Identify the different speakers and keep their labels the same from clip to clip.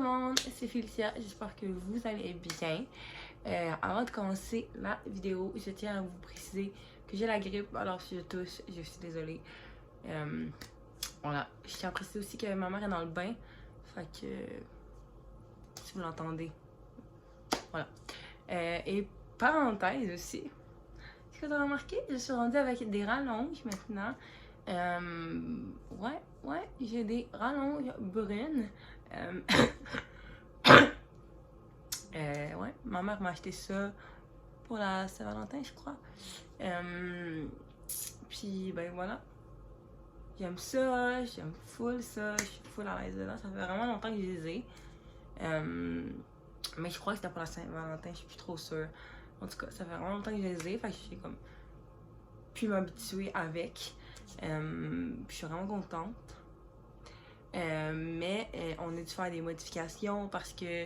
Speaker 1: monde, c'est Félicia, j'espère que vous allez bien. Avant de commencer la vidéo, je tiens à vous préciser que j'ai la grippe, alors si je tousse, je suis désolée. Voilà, je tiens à préciser aussi que ma mère est dans le bain, fait que si vous l'entendez, voilà. Et parenthèse aussi, est-ce que tu as remarqué, je suis rendue avec des rallonges maintenant. Ouais, j'ai des rallonges brunes. Ouais, ma mère m'a acheté ça pour la Saint-Valentin, je crois. Puis, ben voilà. J'aime ça, j'aime full ça, je suis full à l'aise dedans. Ça fait vraiment longtemps que je les ai. Mais je crois que c'était pour la Saint-Valentin, je suis plus trop sûre. En tout cas, ça fait vraiment longtemps que je les ai, fait que j'ai comme pu m'habituer avec. Puis je suis vraiment contente. Mais on a dû faire des modifications parce que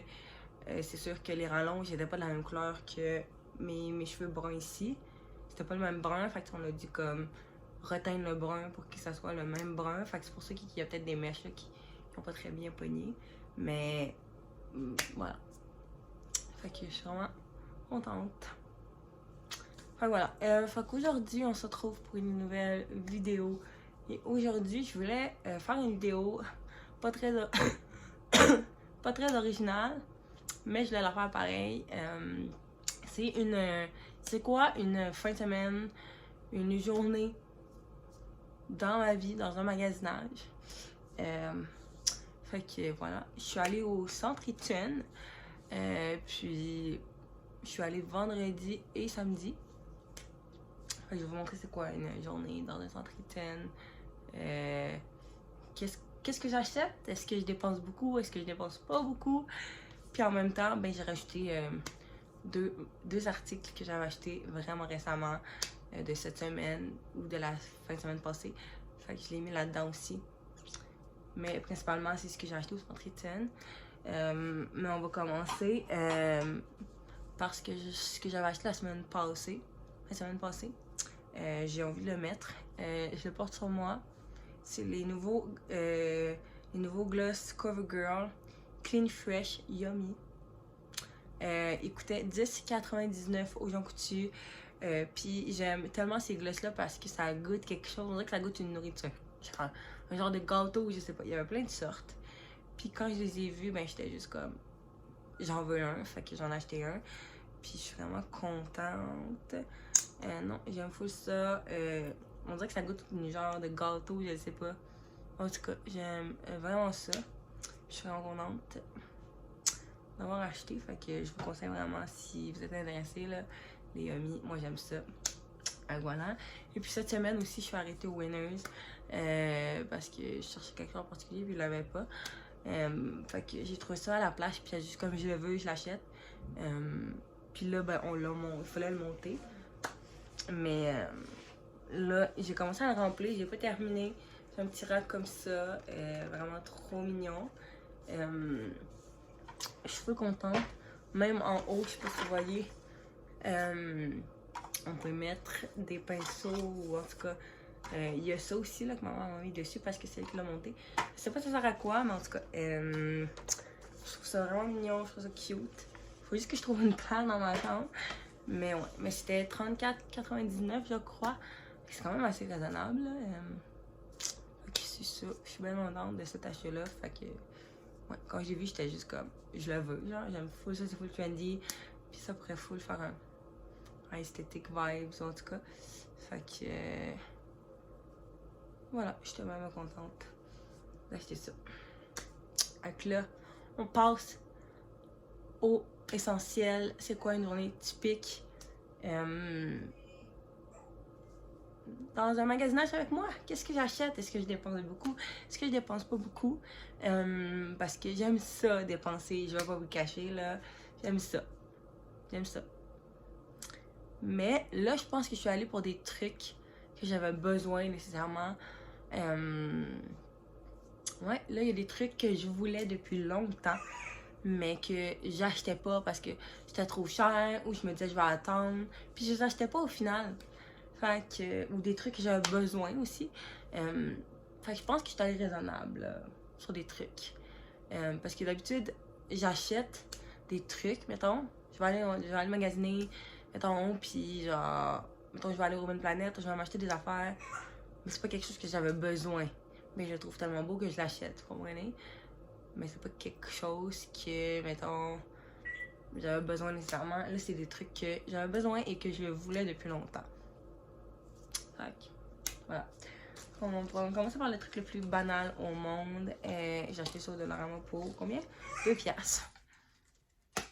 Speaker 1: c'est sûr que les rallonges n'étaient pas de la même couleur que mes cheveux bruns ici. C'était pas le même brun, fait qu'on a dû comme reteindre le brun pour que ça soit le même brun. Fait que c'est pour ça qu'il y a peut-être des mèches là, qui n'ont pas très bien pogné. Mais voilà. Fait que je suis vraiment contente. Fait que voilà. Fait qu'aujourd'hui, on se retrouve pour une nouvelle vidéo. Et aujourd'hui, je voulais faire une vidéo pas très, pas très originale, mais je voulais la faire pareil. C'est quoi une fin de semaine, une journée dans ma vie, dans un magasinage. Fait que voilà, je suis allée au centre Étienne, puis je suis allée vendredi et samedi. Fait que je vais vous montrer c'est quoi une journée dans un centre Étienne. Qu'est-ce que j'achète? Est-ce que je dépense beaucoup? Est-ce que je dépense pas beaucoup? Puis en même temps, ben j'ai rajouté deux articles que j'avais achetés vraiment récemment de cette semaine ou de la fin de semaine passée. Fait que je l'ai mis là-dedans aussi. Mais principalement, c'est ce que j'ai acheté au centre Étienne. Mais on va commencer par ce que j'avais acheté la semaine passée. J'ai envie de le mettre. Je le porte sur moi. C'est les nouveaux gloss CoverGirl Clean Fresh Yummy. Il coûtait 10,99 au Jean Coutu. Puis j'aime tellement ces gloss là parce que ça goûte quelque chose. On dirait que ça goûte une nourriture. Genre, un genre de gâteau, je sais pas. Il y avait plein de sortes. Puis quand je les ai vus, ben j'étais juste comme j'en veux un. Fait que j'en ai acheté un. Puis je suis vraiment contente. Non, j'aime full ça. On dirait que ça goûte une genre de gâteau, je sais pas. En tout cas, j'aime vraiment ça. Je suis vraiment contente d'avoir acheté. Fait que je vous conseille vraiment si vous êtes intéressés, là, les Yummy. Moi, j'aime ça. Voilà. Et puis cette semaine aussi, je suis arrêtée au Winners parce que je cherchais quelque chose en particulier puis je l'avais pas. Fait que j'ai trouvé ça à la plage puis juste comme je le veux, je l'achète. Puis là, ben, il fallait le monter. Mais là, j'ai commencé à le remplir, j'ai pas terminé. J'ai un petit rack comme ça, vraiment trop mignon. Je suis peu contente. Même en haut, je sais pas si vous voyez, on peut mettre des pinceaux ou en tout cas, il y a ça aussi là, que maman m'a mis dessus parce que c'est elle qui l'a monté. Je sais pas ça sert à quoi, mais en tout cas, je trouve ça vraiment mignon, je trouve ça cute. Faut juste que je trouve une place dans ma chambre. Mais ouais, mais c'était 34,99 je crois. C'est quand même assez raisonnable. Fait que c'est ça. Je suis bien contente de cet achat-là. Fait que ouais, quand j'ai vu, j'étais juste comme je le veux. Genre, j'aime full ça, c'est full trendy. Puis ça pourrait full faire un esthétique vibes en tout cas. Fait que voilà, j'étais vraiment contente d'acheter ça. Donc là, on passe au essentiel. C'est quoi une journée typique dans un magasinage avec moi? Qu'est-ce que j'achète? Est-ce que je dépense beaucoup? Est-ce que je dépense pas beaucoup? Parce que j'aime ça, dépenser. Je vais pas vous cacher, là. J'aime ça. Mais là, je pense que je suis allée pour des trucs que j'avais besoin nécessairement. Ouais, là, il y a des trucs que je voulais depuis longtemps, mais que j'achetais pas parce que c'était trop cher ou je me disais je vais attendre. Puis je les achetais pas au final. Fait que, ou des trucs que j'avais besoin aussi. Fait que je pense que je suis allée raisonnable sur des trucs. Parce que d'habitude, j'achète des trucs, mettons. Je vais aller magasiner, mettons, puis genre, mettons, je vais aller au Urban Planet, je vais m'acheter des affaires. Mais c'est pas quelque chose que j'avais besoin. Mais je le trouve tellement beau que je l'achète, vous comprenez? Mais c'est pas quelque chose que, mettons, j'avais besoin nécessairement. Là, c'est des trucs que j'avais besoin et que je voulais depuis longtemps. Fait que, voilà. On va commencer par le truc le plus banal au monde. J'ai acheté ça au Dollarama pour combien? 2 piastres.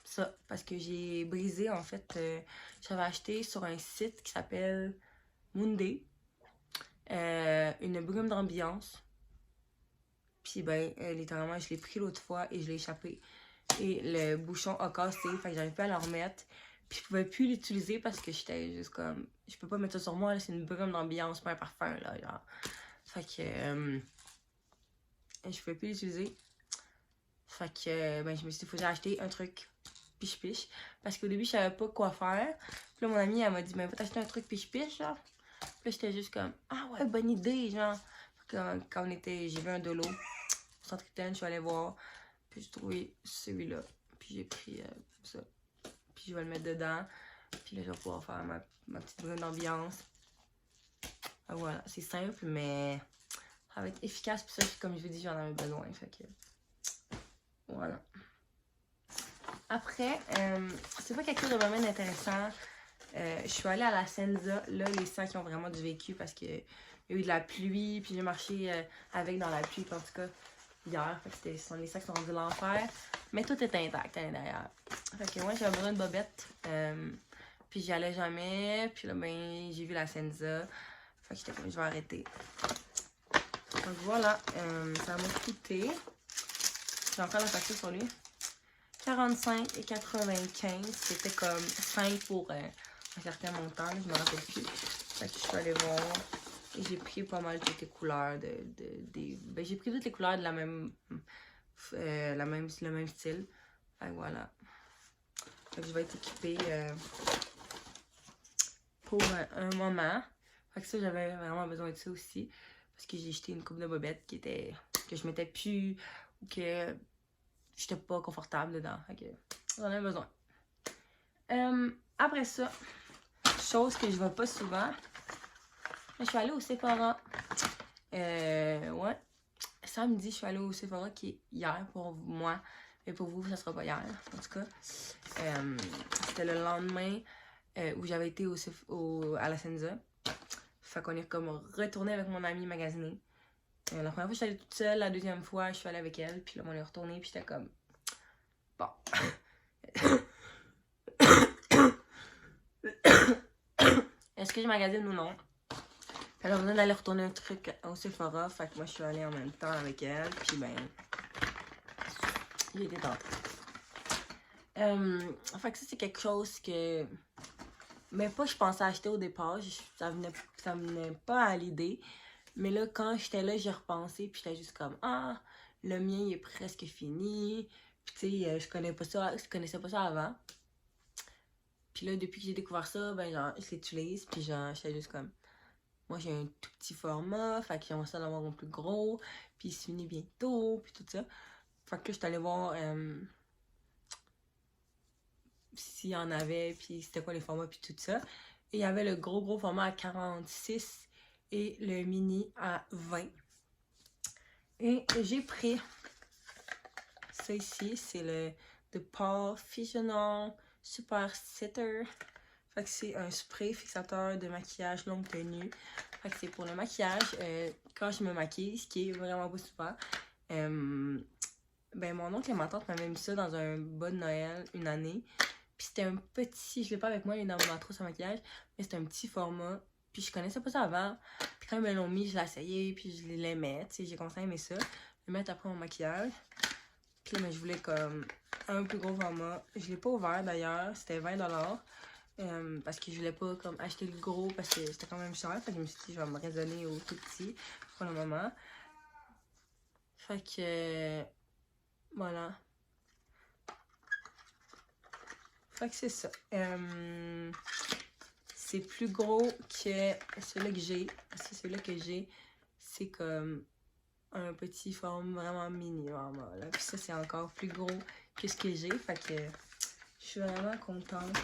Speaker 1: Ça, parce que j'ai brisé, en fait, j'avais acheté sur un site qui s'appelle Moonday une brume d'ambiance. Puis ben, littéralement, je l'ai pris l'autre fois et je l'ai échappé. Et le bouchon a cassé, fait que j'arrive pas à le remettre. Puis je pouvais plus l'utiliser parce que j'étais juste comme... Je peux pas mettre ça sur moi, là, c'est une brume d'ambiance, pas un parfum, là, genre. Fait que... je pouvais plus l'utiliser. Fait que, ben, je me suis dit, faut que j'acheter un truc piche-piche. Parce qu'au début, je savais pas quoi faire. Puis là, mon amie, elle m'a dit, ben, va t'acheter un truc piche-piche, genre. Puis là, j'étais juste comme, ah ouais, bonne idée, genre. Quand on était, j'ai vu un dolo. Au centre Iten, je suis allée voir. Puis j'ai trouvé celui-là. Puis j'ai pris ça. Puis je vais le mettre dedans. Puis là, je vais pouvoir faire ma petite brume d'ambiance. Voilà, c'est simple, mais ça va être efficace. Puis ça, comme je vous dis, j'en avais besoin. Fait que voilà. Après, c'est pas quelque chose de vraiment intéressant. Je suis allée à la Senza. Là, les sacs ont vraiment du vécu parce qu'il y a eu de la pluie. Puis j'ai marché avec dans la pluie, en tout cas, hier. Fait que les sacs sont rendus l'enfer. Mais tout est intact à l'intérieur. Fait que moi, j'avais besoin de bobettes. Puis j'y allais jamais. Puis là, ben, j'ai vu la Senza. Fait que j'étais comme, je vais arrêter. Donc voilà, ça m'a coûté. J'ai encore la facture sur lui. 45,95. C'était comme 5 pour un certain montant. Là, je me rappelle plus. Fait que je suis allée voir. Et j'ai pris pas mal toutes les couleurs ben, j'ai pris toutes les couleurs de le même style. Fait que voilà. Fait que je vais être équipée pour un moment. Fait que ça, j'avais vraiment besoin de ça aussi. Parce que j'ai jeté une coupe de bobettes que je mettais plus ou que j'étais pas confortable dedans. Fait que j'en avais besoin. Après ça, chose que je vois pas souvent, je suis allée au Sephora. Ouais. Samedi, je suis allée au Sephora qui est hier pour moi. Mais pour vous, ça sera pas hier. En tout cas, c'était le lendemain où j'avais été à la Senza. Fait qu'on est comme retourné avec mon amie magasiner. La première fois, je suis allée toute seule. La deuxième fois, je suis allée avec elle. Puis là, on est retourné. Puis j'étais comme... Bon. Est-ce que je magasine ou non? Elle a besoin d'aller retourner un truc au Sephora. Fait que moi, je suis allée en même temps avec elle. Puis ben... j'ai été tentée. Fait que ça, c'est quelque chose que... Mais pas je pensais acheter au départ. Ça venait pas à l'idée. Mais là, quand j'étais là, j'ai repensé, puis j'étais juste comme, ah, le mien, il est presque fini. Puis tu sais, je connaissais pas ça avant. Puis là, depuis que j'ai découvert ça, ben genre, je l'utilise, puis genre, j'étais juste comme, moi, j'ai un tout petit format, fait que j'aimerais ça d'avoir un plus gros, puis il se finit bientôt, puis tout ça. Fait que je suis allée voir s'il y en avait, puis c'était quoi les formats, puis tout ça. Et il y avait le gros format à 46 et le mini à 20. Et j'ai pris ça ici, c'est le The Paul Fusional Super Sitter. Fait que c'est un spray fixateur de maquillage longue tenue. Fait que c'est pour le maquillage quand je me maquille, ce qui est vraiment pas super. Ben mon oncle et ma tante m'avaient mis ça dans un bas de Noël une année. Puis c'était un petit, je l'ai pas avec moi, il est dans ma trousse à maquillage, mais c'était un petit format. Puis je connaissais pas ça avant. Puis quand ils me l'ont mis, je l'ai essayé, puis je l'aimais, tu sais, j'ai commencé à aimer ça. Le mettre après mon maquillage. Puis là, mais je voulais comme un plus gros format. Je l'ai pas ouvert d'ailleurs, c'était 20$. Parce que je voulais pas comme acheter le gros parce que c'était quand même cher. Fait que je me suis dit, je vais me raisonner au tout petit pour le moment. Fait que voilà. Fait que c'est ça. C'est plus gros que celui-là que j'ai. Parce que celui-là que j'ai, c'est comme un petit forme vraiment mini, vraiment. Là. Puis ça, c'est encore plus gros que ce que j'ai. Fait que je suis vraiment contente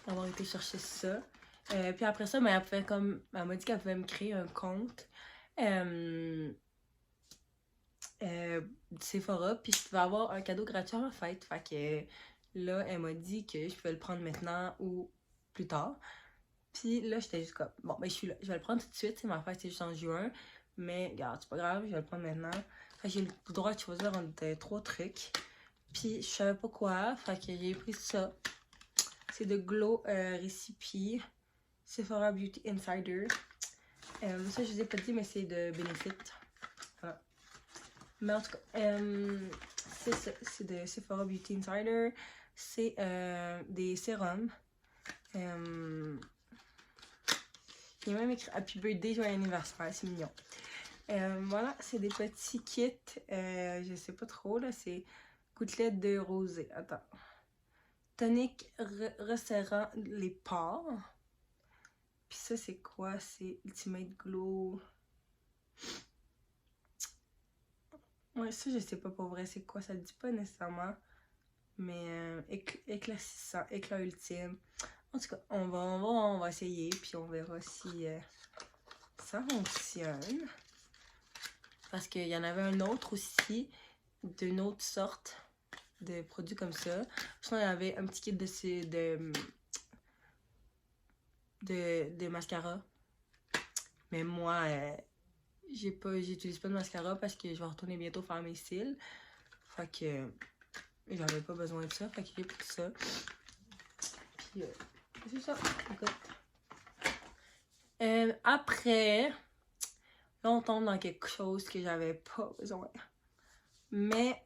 Speaker 1: d'avoir été chercher ça. Puis après ça, ben, elle m'a dit qu'elle pouvait me créer un compte Sephora, puis je pouvais avoir un cadeau gratuit à ma fête. Fait que là, elle m'a dit que je pouvais le prendre maintenant ou plus tard. Puis là, j'étais juste comme, bon, ben je suis là, je vais le prendre tout de suite, ma fête c'est juste en juin. Mais regarde, c'est pas grave, je vais le prendre maintenant. Fait que j'ai le droit de choisir entre 3 trucs. Puis je savais pas quoi, fait que j'ai pris ça. C'est de Glow Recipe Sephora Beauty Insider. Ça, je vous ai pas dit, mais c'est de Benefit. Voilà. Mais en tout cas, c'est ça. C'est de Sephora Beauty Insider. C'est des sérums. Il y a même écrit Happy Birthday, joyeux anniversaire, c'est mignon. Voilà, c'est des petits kits. Je sais pas trop, là. C'est gouttelettes de rosée. Attends. Tonique resserrant les pores. Puis ça, c'est quoi? C'est Ultimate Glow. Ouais, ça, je sais pas pour vrai c'est quoi. Ça dit pas nécessairement. Mais éclaircissant, éclat ultime. En tout cas, on va essayer. Puis on verra si ça fonctionne. Parce qu'il y en avait un autre aussi. D'une autre sorte de produits comme ça. Sinon, il y avait un petit kit de mascara. Mais moi, j'utilise pas de mascara parce que je vais retourner bientôt faire mes cils. Fait que j'avais pas besoin de ça. Fait que j'ai pris ça. Puis c'est ça. Écoute. Après, là on tombe dans quelque chose que j'avais pas besoin. Mais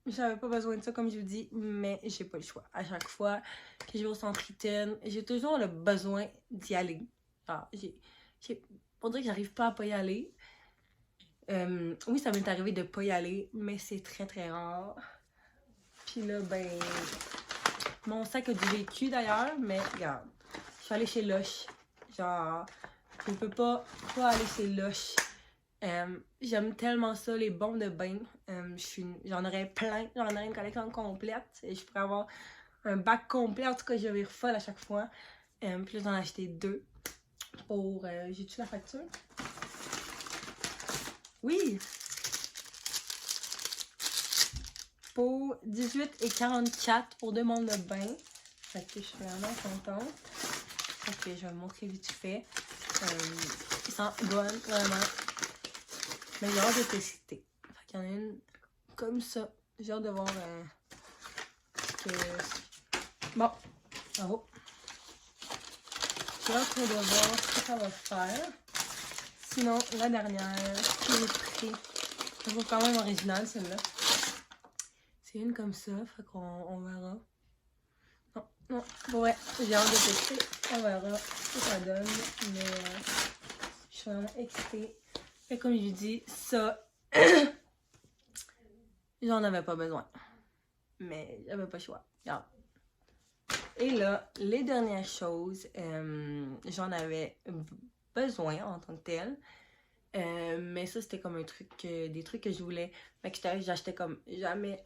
Speaker 1: j'avais pas besoin de ça, comme je vous dis, mais j'ai pas le choix. À chaque fois que je vais au centre Iten, j'ai toujours le besoin d'y aller. Alors, on dirait que j'arrive pas à pas y aller. Oui, ça m'est arrivé de pas y aller, mais c'est très très rare. Puis là, ben, mon sac a du vécu d'ailleurs, mais regarde, je suis allée chez Lush. Genre, je ne peux pas aller chez Lush. J'aime tellement ça, les bombes de bain. J'en aurais plein, j'en aurais une collection complète. Et je pourrais avoir un bac complet. En tout cas, je vais folle à chaque fois. Puis là, j'en ai acheté 2. Pour. J'ai-tu la facture? Oui! Pour 18,44 pour 2 bombes de bain. Fait que je suis vraiment contente. Ok, je vais vous montrer vite fait. Ils sentent bonnes, vraiment. Mais j'ai hâte de tester. Fait qu'il y en a une comme ça. J'ai hâte de voir que... Bon, bravo. J'ai hâte de voir ce que ça va faire. Sinon, la dernière que j'ai pris, je trouve quand même originale celle-là. C'est une comme ça, fait qu'on verra. Non, bon ouais, j'ai hâte de tester. On verra ce que ça donne. Mais je suis vraiment excitée. Et comme je vous dis, ça, j'en avais pas besoin. Mais j'avais pas le choix. Regarde. Et là, les dernières choses, j'en avais besoin en tant que tel. Mais ça, c'était comme un truc, des trucs que je voulais. Fait que j'achetais comme jamais.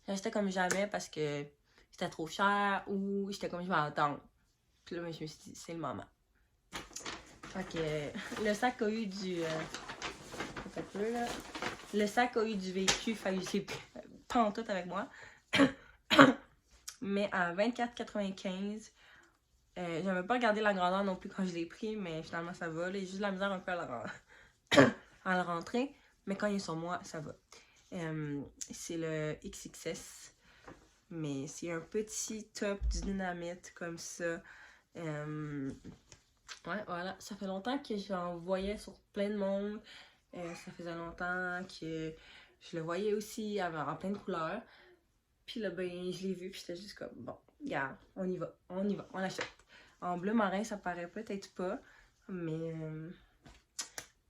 Speaker 1: J'achetais comme jamais parce que c'était trop cher ou j'étais comme je vais attendre. Puis là, je me suis dit, c'est le moment. Fait que le sac a eu du. Un peu, là. Le sac a eu du vécu, fait que j'ai pas en tout avec moi. Mais à 24,95, j'avais pas regardé la grandeur non plus quand je l'ai pris, mais finalement ça va. J'ai juste de la misère un peu à le rentrer, mais quand il est sur moi, ça va. C'est le XXS, mais c'est un petit top du dynamite comme ça. Ouais, voilà, ça fait longtemps que j'en voyais sur plein de monde. Ça faisait longtemps que je le voyais aussi en plein de couleurs. Puis là, ben, je l'ai vu, puis j'étais juste comme, bon, regarde, on y va, on l'achète. En bleu marin, ça paraît peut-être pas, mais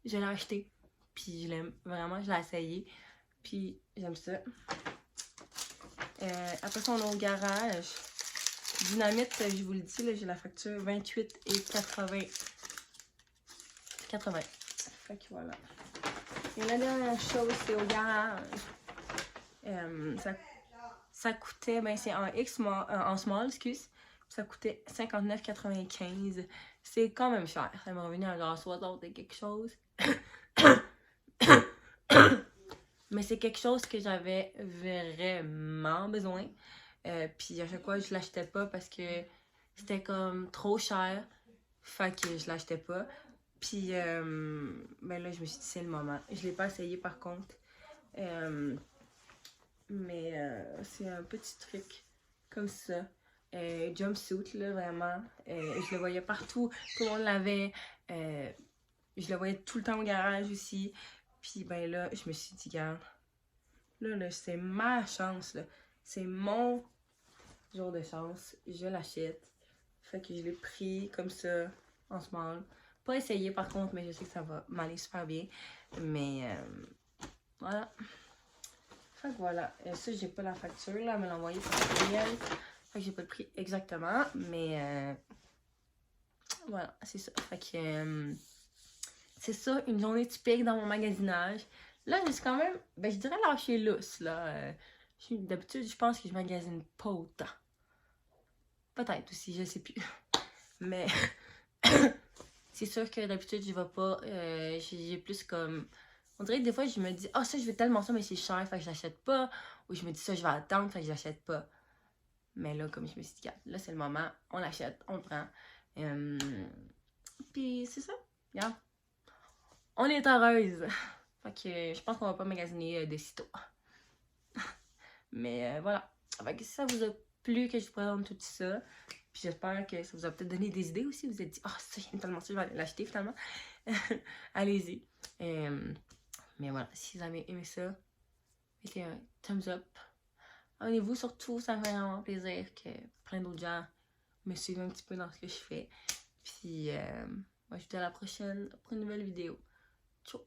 Speaker 1: je l'ai acheté. Puis je l'aime, vraiment, je l'ai essayé. Puis j'aime ça. Après ça, on est au garage. Dynamite, je vous le dis, là, j'ai la facture 28,80. Fait que voilà. Et la dernière chose, c'est au garage. Ça coûtait, ben c'est en small, excuse. Ça coûtait 59,95. C'est quand même cher. Ça m'est revenu à genre 60 et quelque chose. Mais c'est quelque chose que j'avais vraiment besoin. Puis à chaque fois, je l'achetais pas parce que c'était comme trop cher. Fait que je l'achetais pas. Puis ben là, je me suis dit, c'est le moment. Je l'ai pas essayé par contre. Mais c'est un petit truc comme ça. Jumpsuit, là, vraiment. Je le voyais partout. Tout le monde l'avait. Je le voyais tout le temps au garage aussi. Puis ben là, je me suis dit, regarde, là, c'est ma chance, là. C'est mon jour de chance. Je l'achète. Fait que je l'ai pris comme ça, en small. Pas essayé par contre, mais je sais que ça va m'aller super bien. Mais voilà. Fait que voilà. Ça, j'ai pas la facture, là. Elle me l'a envoyé par courriel. Fait que j'ai pas le prix exactement. Mais voilà, c'est ça. Fait que c'est ça, une journée typique dans mon magasinage. Là, je suis quand même, ben, je dirais lâcher lousse, là. D'habitude, je pense que je magasine pas autant. Peut-être aussi, je sais plus. Mais c'est sûr que d'habitude, je vais pas. J'ai plus comme. On dirait que des fois, je me dis, ah, ça, je veux tellement ça, mais c'est cher, fait que je l'achète pas. Ou je me dis, ça, je vais attendre, fait que je l'achète pas. Mais là, comme je me suis dit, là, c'est le moment, on l'achète, on le prend. Puis c'est ça, regarde. On est heureuse. Fait que je pense qu'on va pas magasiner de sitôt. Mais voilà. Fait que si ça vous a plu que je vous présente tout ça, puis j'espère que ça vous a peut-être donné des idées aussi. Vous vous êtes dit, ah, ça, j'aime tellement ça, je vais aller l'acheter finalement. Allez-y. Mais voilà, si vous avez aimé ça, mettez un thumbs up. Abonnez-vous surtout, ça me fait vraiment plaisir que plein d'autres gens me suivent un petit peu dans ce que je fais. Puis, moi, je vous dis à la prochaine pour une nouvelle vidéo. Ciao!